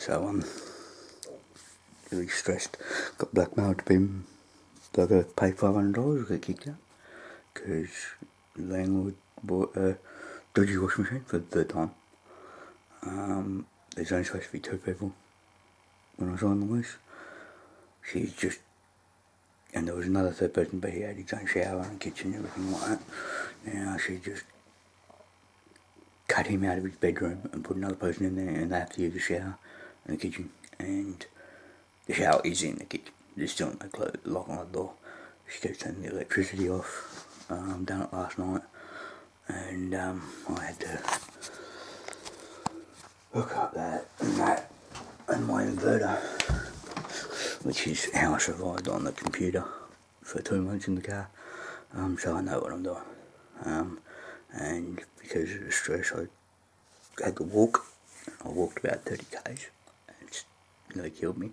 So really stressed. Got blackmailed to be, I got to pay $500 to get kicked out because the landlord bought a dodgy washing machine for the third time. There's only supposed to be 2 people when I signed the lease. And there was another third person, but he had his own shower and kitchen and everything like that. Now she just cut him out of his bedroom and put another person in there, and they have to use the shower and the kitchen. And the shower is in the kitchen. There's still no lock on the door. She keeps turning the electricity off. Done it last night, and I had to hook up that and my inverter, which is how I survived on the computer for 2 months in the car. So I know what I'm doing. And because of the stress, I had to walk. I walked about 30 k's. It's nearly killed me.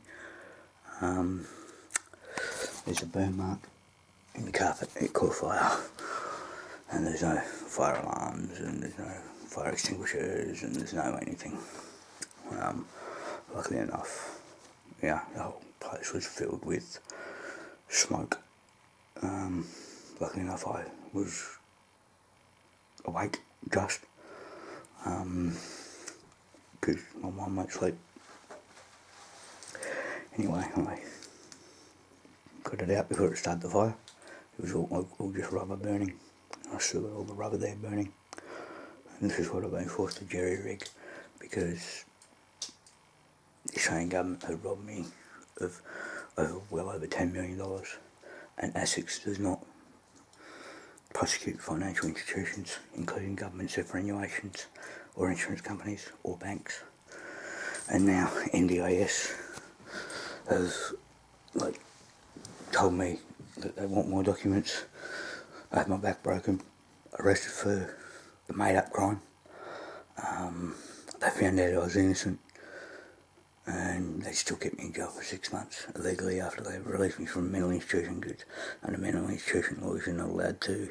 There's a burn mark in the carpet. It caught fire, and there's no fire alarms, and there's no fire extinguishers, and there's no anything. Luckily enough, the whole place was filled with smoke. Luckily enough, I was awake just, because my mind won't sleep. Anyway, I got it out before it started the fire. It was all just rubber burning. I still got all the rubber there burning. And this is what I've been forced to jerry-rig, because the Australian government has robbed me of well over $10 million, and ASIC does not prosecute financial institutions, including government superannuations or insurance companies or banks. And now NDIS have told me that they want more documents. I had my back broken, arrested for a made-up crime. They found out I was innocent, and they still kept me in jail for 6 months illegally after they released me from a mental institution, because under mental institution laws you're not allowed to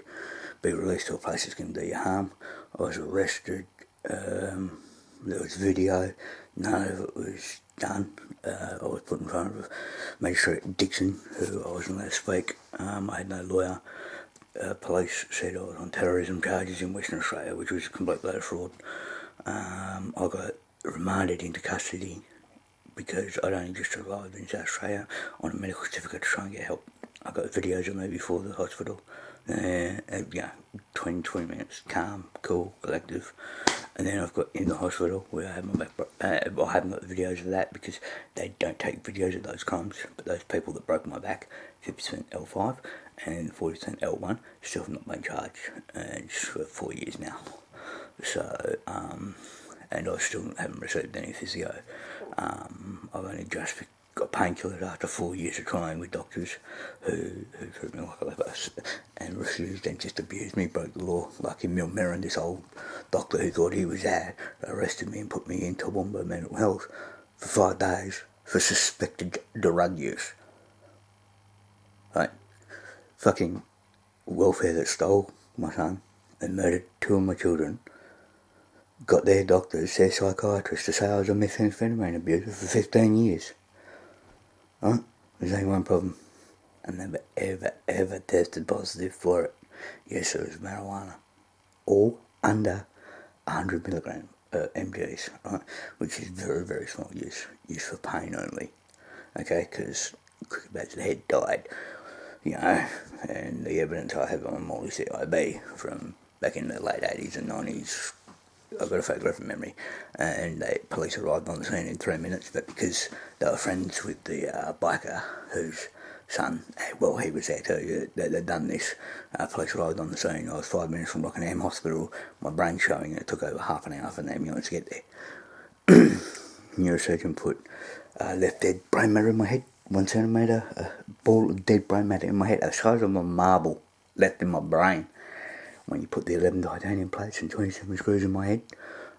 be released to a place that's going to do you harm. I was arrested, there was video, none of it was done. I was put in front of Magistrate Dixon, who I wasn't allowed to speak. I had no lawyer. Police said I was on terrorism charges in Western Australia, which was a complete load of fraud. I got remanded into custody because I'd only just arrived in South Australia on a medical certificate to try and get help. I got videos of me before the hospital. 20 minutes, calm, cool, collective. And then I've got in the hospital where I have my back. I haven't got videos of that because they don't take videos of those crimes. But those people that broke my back, 50% L5 and 40% L1, still have not been charged, and it's for 4 years now. So, and I still haven't received any physio. I've only just got painkillers after 4 years of trying with doctors who treat me like a leper and refused and just abused me, broke the law. Like in Millmerran, this old doctor who thought he was there arrested me and put me in Toowoomba Mental Health for 5 days for suspected drug use. Right? Fucking welfare that stole my son and murdered 2 of my children got their doctors, their psychiatrists, to say I was a methamphetamine abuser for 15 years. Right? There's only one problem. I never ever tested positive for it. Yes, it was marijuana. All under 100 milligram mgs, right? Which is very, very small use. Used for pain only. Okay, because cricket bats to the head died. And the evidence I have on Morley CIB from back in the late 80s and 90s, I've got a photographic memory, and the police arrived on the scene in 3 minutes, but because they were friends with the biker whose son, well, he was there too, they'd done this. Police arrived on the scene. I was 5 minutes from Rockingham Hospital, my brain showing, and it took over half an hour for the ambulance to get there. Neurosurgeon put left dead brain matter in my head, 1 centimetre, a ball of dead brain matter in my head, the size of a marble left in my brain. When you put the 11 titanium plates and 27 screws in my head,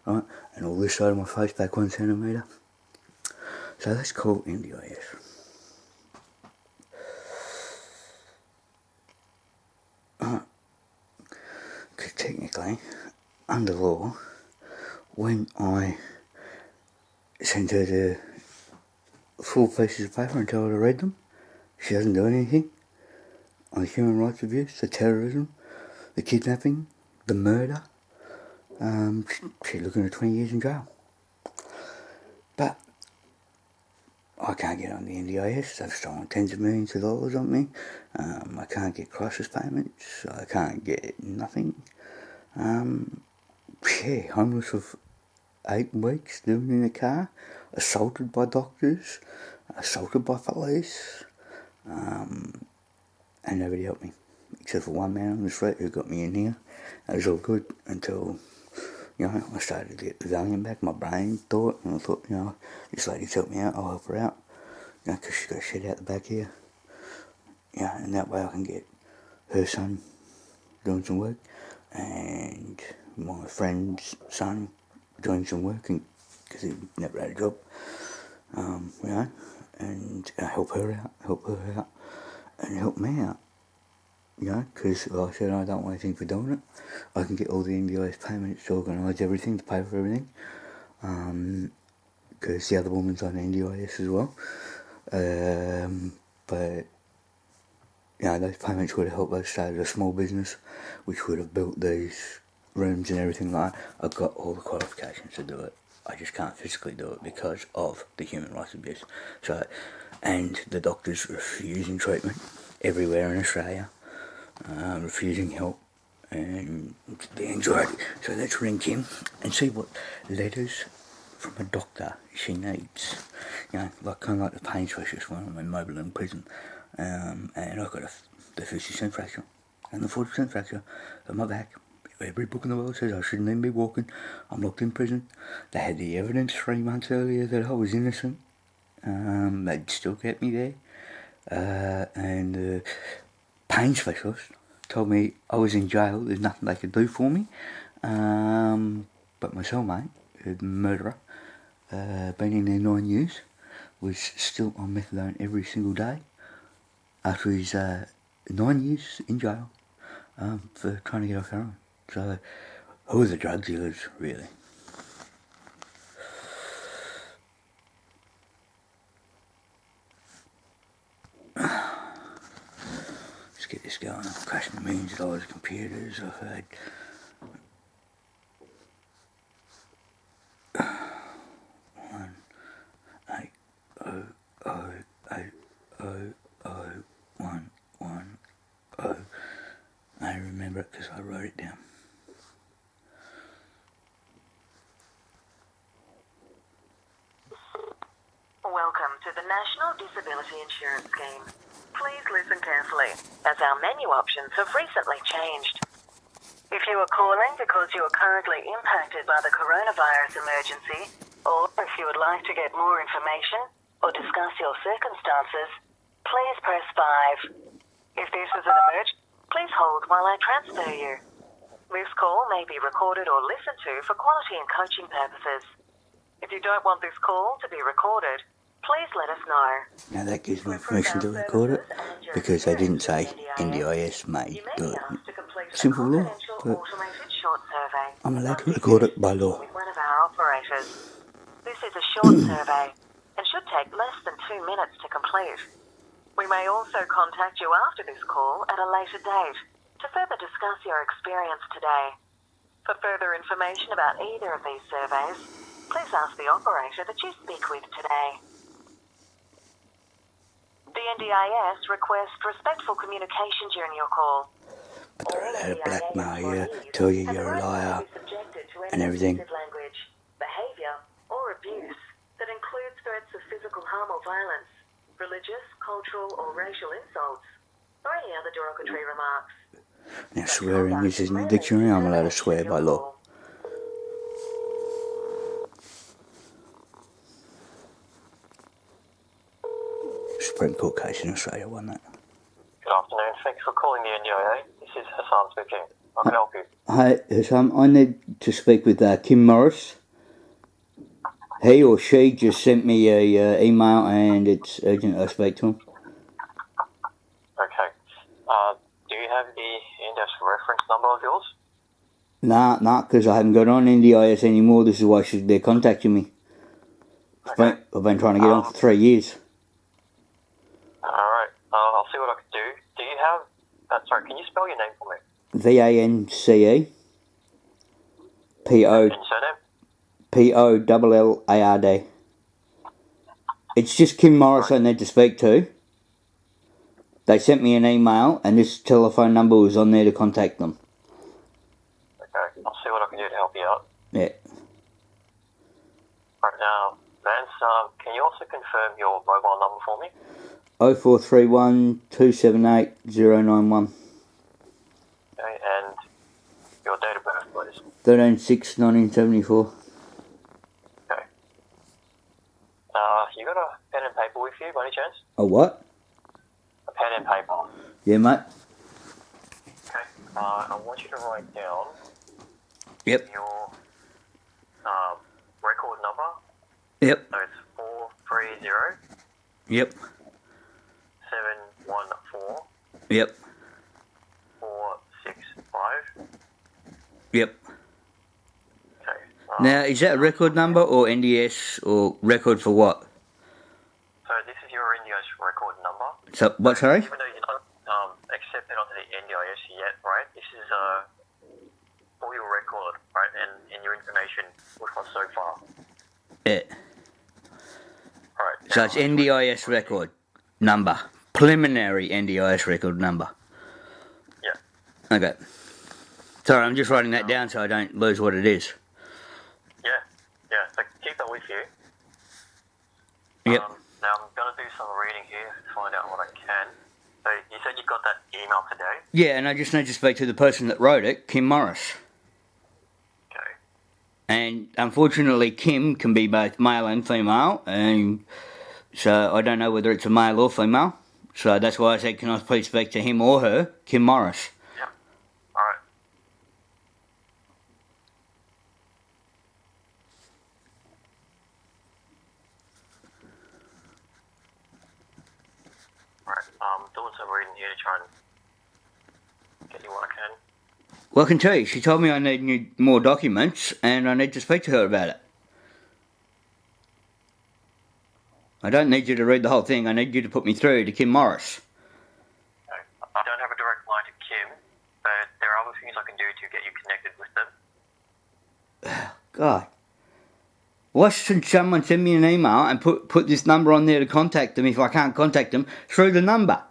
right, and all this side of my face back 1 centimetre. So that's called NDIS. Because technically, under law, when I sent her to 4 pieces of paper and tell her to read them. She hasn't done anything on the human rights abuse, the terrorism, the kidnapping, the murder. She's looking at 20 years in jail. But I can't get on the NDIS. They've stolen tens of millions of dollars on me. I can't get crisis payments. I can't get nothing. Homeless for 8 weeks, living in a car, assaulted by doctors, assaulted by police, and nobody helped me, except for one man on the street who got me in here. That was all good until, I started to get the Valium back, my brain thought, and I thought, this lady's helped me out, I'll help her out, because she's got shit out the back here, and that way I can get her son doing some work, and my friend's son doing some work, because he never had a job, and help her out, and help me out, because like I said, I don't want anything for doing it. I can get all the NDIS payments to organise everything, to pay for everything, because the other woman's on NDIS as well, but those payments would have helped us start a small business, which would have built these rooms and everything like that. I've got all the qualifications to do it. I just can't physically do it because of the human rights abuse. And the doctors refusing treatment everywhere in Australia, refusing help, and the anxiety. So let's ring Kim and see what letters from a doctor she needs. Kind of like the pain specialist when I'm in mobile in prison. And I've got the 50% fracture and the 40% fracture on my back. Every book in the world says I shouldn't even be walking. I'm locked in prison. They had the evidence 3 months earlier that I was innocent. They'd still kept me there. And the pain specialist told me I was in jail. There's nothing they could do for me. But my cellmate, the murderer, been in there 9 years, was still on methadone every single day after his 9 years in jail for trying to get off heroin. So, who are the drug dealers, really? Let's get this going. I'm crashing millions of dollars of computers. I've heard 1-800-800-110. I remember it because I wrote it down. Welcome to the National Disability Insurance Scheme. Please listen carefully, as our menu options have recently changed. If you are calling because you are currently impacted by the coronavirus emergency, or if you would like to get more information or discuss your circumstances, please press 5. If this is an emergency, please hold while I transfer you. This call may be recorded or listened to for quality and coaching purposes. If you don't want this call to be recorded, please let us know. Now that gives me permission to record it, because they didn't say NDIS may do it. Simple law, but I'm allowed to record it by law. With one of our operators. This is a short survey and should take less than 2 minutes to complete. We may also contact you after this call at a later date to further discuss your experience today. For further information about either of these surveys, please ask the operator that you speak with today. The NDIS requests respectful communication during your call. But they're allowed to blackmail you, tell you you're a liar, and everything. Language, behaviour, or abuse that includes threats of physical harm or violence, religious, cultural, or racial insults, or any other derogatory remarks. Now swearing is in the dictionary. I'm allowed to swear by law. Supreme Court case in Australia won that. Good afternoon. Thanks for calling the NDIA. This is Hassan speaking. How can I help you? Hi, Hassan. I need to speak with Kim Morris. He or she just sent me a email and it's urgent I speak to him. Okay. Do you have the index reference number of yours? Nah, because I haven't got on NDIS anymore. This is why they're contacting me. Okay. I've been trying to get on for 3 years. Alright. I'll see what I can do. Do you have... sorry, can you spell your name for me? VANCE PO And surname? POLLARD. It's just Kim Morris I need to speak to. They sent me an email and this telephone number was on there to contact them. Okay. I'll see what I can do to help you out. Yeah. Right now, Vance, can you also confirm your mobile number for me? 0431 278 091. Okay, and your date of birth, please. 13/6/1974. Okay. You got a pen and paper with you, by any chance? A what? A pen and paper. Yeah, mate. Okay. I want you to write down Yep. your record number. Yep. So it's 430 Yep. 714 Yep. 465. Yep. Okay. Now, is that a record number or NDS or record for what? So this is your NDIS record number. So, what, sorry? Even though you're not accepted onto the NDIS yet, right? This is all your record, right? And your information we've got so far. Yeah. Right. So it's NDIS record number. Preliminary NDIS record number. Yeah. Okay. Sorry, I'm just writing that down so I don't lose what it is. Yeah. Yeah. So keep that with you. Yep. Now I'm going to do some reading here to find out what I can. So you said you got that email today? Yeah, and I just need to speak to the person that wrote it, Kim Morris. Okay. And unfortunately, Kim can be both male and female, and so I don't know whether it's a male or female. So that's why I said, can I please speak to him or her, Kim Morris? Yeah. All right. Alright, doing some reading here to try and get you what I can. Well, I can tell you, she told me I need more documents, and I need to speak to her about it. I don't need you to read the whole thing, I need you to put me through to Kim Morris. Okay. I don't have a direct line to Kim, but there are other things I can do to get you connected with them. God. Why should someone send me an email and put this number on there to contact them if I can't contact them through the number?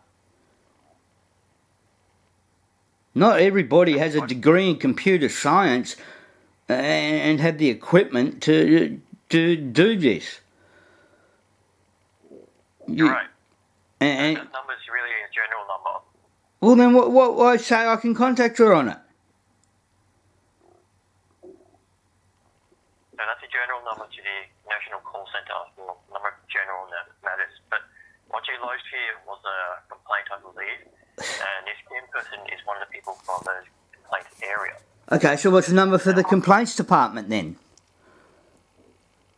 Not everybody has a degree in computer science and have the equipment to do this. You're right. And, That number's really a general number. well, then what I say I can contact her on it? So that's a general number to the National Call Centre for number of general matters. But what you lodged here was a complaint, I believe, and this Kim person is one of the people from the complaint area. Okay, so what's the number for the complaints department then?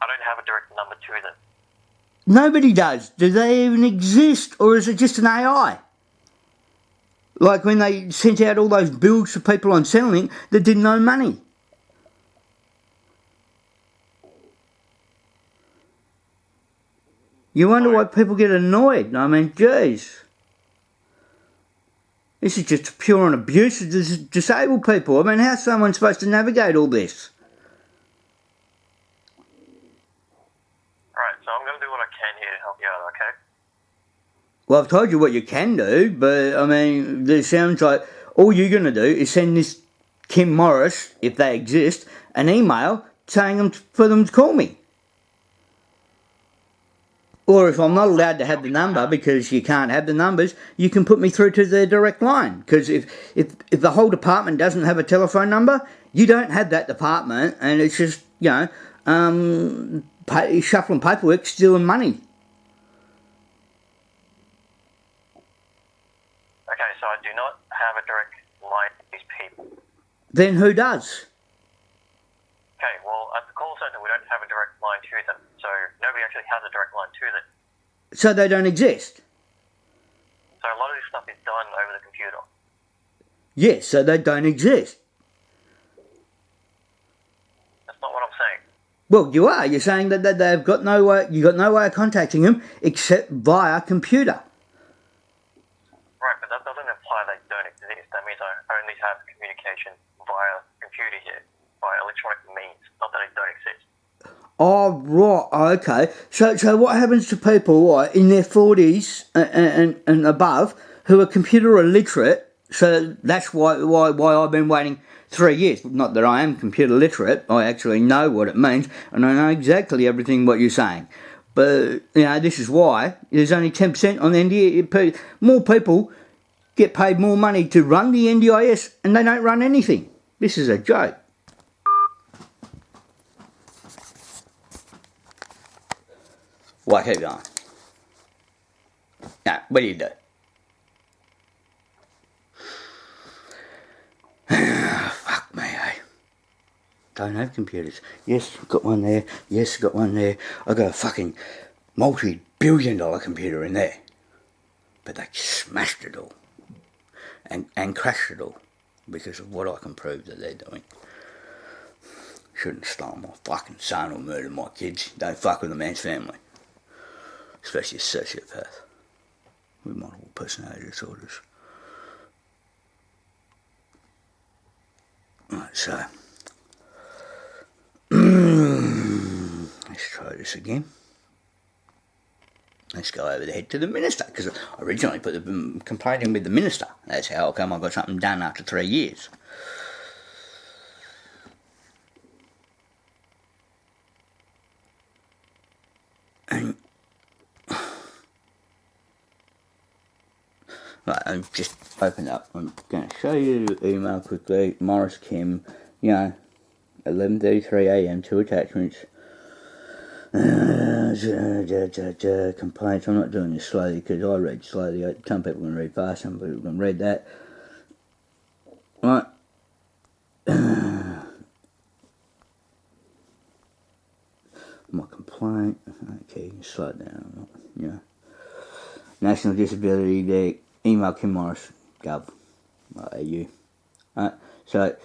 I don't have a direct number to them. Nobody does. Do they even exist, or is it just an AI? Like when they sent out all those bills to people on Centrelink that didn't owe money. You wonder why people get annoyed. I mean, jeez. This is just pure on abuse of disabled people. I mean, how's someone supposed to navigate all this? Alright, so I'm going to do what I can here to help you out, okay? Well, I've told you what you can do, but, I mean, it sounds like all you're going to do is send this Kim Morris, if they exist, an email saying for them to call me. Or if I'm not allowed to have the number because you can't have the numbers, you can put me through to their direct line. Because if the whole department doesn't have a telephone number, you don't have that department, and it's just, you know, shuffling paperwork, stealing money. Okay, so I do not have a direct line to these people. Then who does? Okay, well, at the call centre we don't have a direct line to them, so nobody actually has a direct line to them. So they don't exist? So a lot of this stuff is done over the computer. Yes, so they don't exist. That's not what I'm saying. Well, you are. You're saying that they've got no way. You've got no way of contacting them except via computer. Right, but that doesn't imply they don't exist. That means I only have communication via computer here, via electronic means, not that they don't exist. Oh, right, okay. So what happens to people in their 40s and above who are computer illiterate? So that's why I've been waiting 3 years. Not that I am computer literate. I actually know what it means, and I know exactly everything what you're saying. But, this is why there's only 10% on the NDIS. More people get paid more money to run the NDIS, and they don't run anything. This is a joke. Well, keep going. Now, what do you do? Fuck me, eh? Don't have computers. Yes, I've got one there. Yes, I've got one there. I've got a fucking multi-billion-dollar computer in there. But they smashed it all. And crashed it all. Because of what I can prove that they're doing. Shouldn't have stolen my fucking son or murdered my kids. Don't fuck with a man's family. Especially a sociopath with multiple personality disorders. Right, so let's try this again. Let's go over the head to the minister, because I originally put the complaint in with the minister. That's how come I got something done after 3 years. And right, I've just opened up. I'm going to show you the email quickly. Morris Kim, 11:33 a.m. 2 attachments. Complaints. I'm not doing this slowly because I read slowly. Some people can read fast, some people can read that. Right. My complaint. Okay, slow it down. National Disability Day. Email Kim Morris, Gov. AU. So,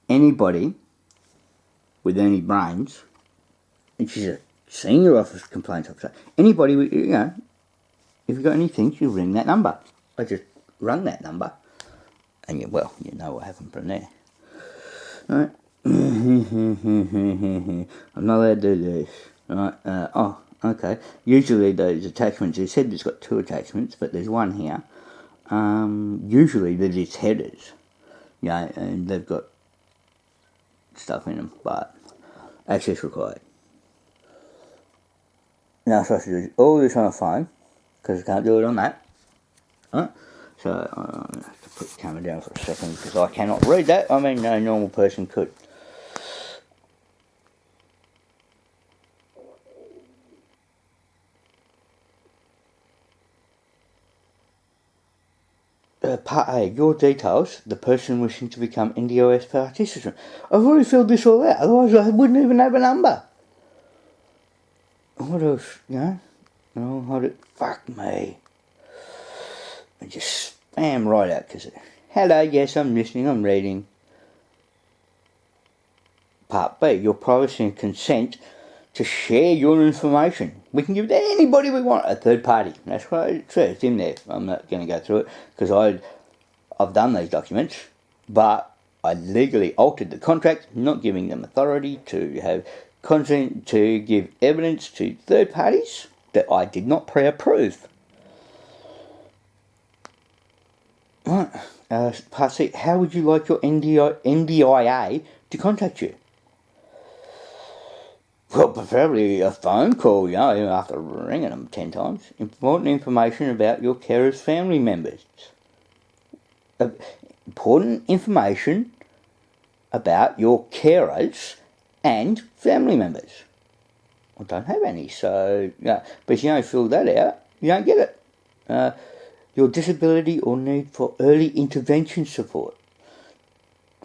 anybody with any brains, and she's a senior office complaints officer, anybody with, if you've got anything, you ring that number. I just rung that number, and you know what happened from there. Right? I'm not allowed to do this. Right? Okay. Usually those attachments, they said it's got 2 attachments, but there's one here. Usually they're just headers, and they've got stuff in them, but access required. Now I'm supposed to do all this on a phone, because I can't do it on that. Right? So I have to put the camera down for a second, because I cannot read that. I mean, no normal person could. Part A, your details, the person wishing to become NDIS participant. I've already filled this all out, otherwise I wouldn't even have a number. What else, fuck me. I just spam right out, because, hello, yes, I'm listening, I'm reading. Part B, your privacy and consent to share your information. We can give it to anybody we want, a third party. That's what it says in there. I'm not going to go through it because I've done these documents, but I legally altered the contract, not giving them authority to have consent to give evidence to third parties that I did not pre-approve. Right. Part C, how would you like your NDIA to contact you? Well, preferably a phone call, after ringing them 10 times. Important information about your carer's family members. Important information about your carers and family members. I don't have any, so, but if you don't fill that out, you don't get it. Your disability or need for early intervention support.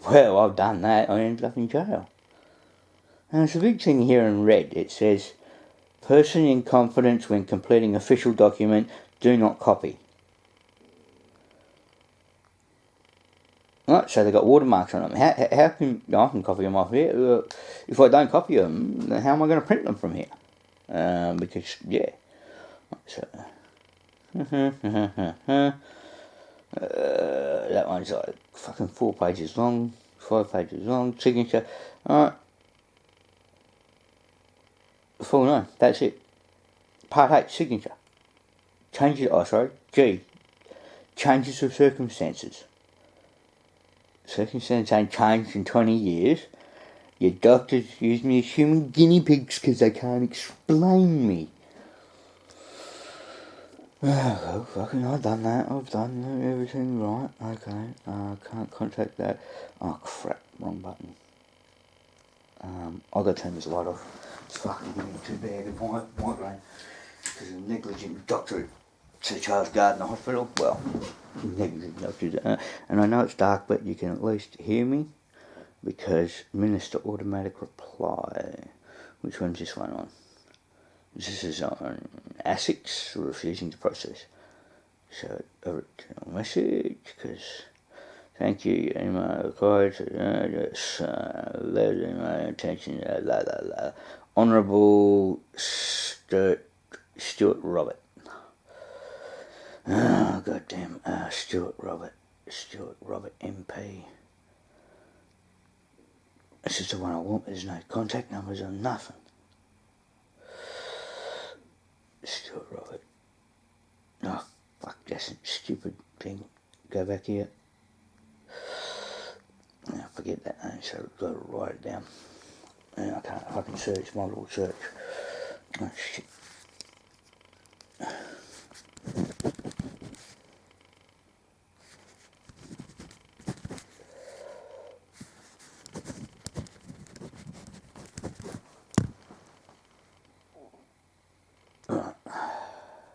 Well, I've done that. I ended up in jail. And there's a big thing here in red. It says, person in confidence when completing official document, do not copy. Right, so they got watermarks on them. How can I can copy them off here? If I don't copy them, then how am I going to print them from here? Because yeah, so that one's like fucking 4 pages long, 5 pages long. Signature. All right, full name. That's it. Part 8, signature. Changes. Oh, sorry. G. Changes of circumstances. Circumstances ain't changed in 20 years. Your doctors use me as human guinea pigs because they can't explain me. Oh, well, fucking, I've done that. I've done everything right. Okay. Can't contact that. Oh, crap. Wrong button. I've got to turn this light off. It's fucking getting too bad of migraine because of negligent doctor to Charles Gardner Hospital. Well, negligent doctors. And I know it's dark, but you can at least hear me because Minister Automatic Reply. Which one's this one on? This is on ASICs refusing to process. So, original message, because thank you, email required, yes, let my attention, la la la. Honourable Stuart Robert. Oh, goddamn, Stuart Robert MP. This is the one I want, there's no contact numbers or nothing. Stuart Robert. Oh, fuck, that's a stupid thing. Go back here. No, forget that name, so I've got to write it down. And I can't fucking search, my little search. Oh, shit.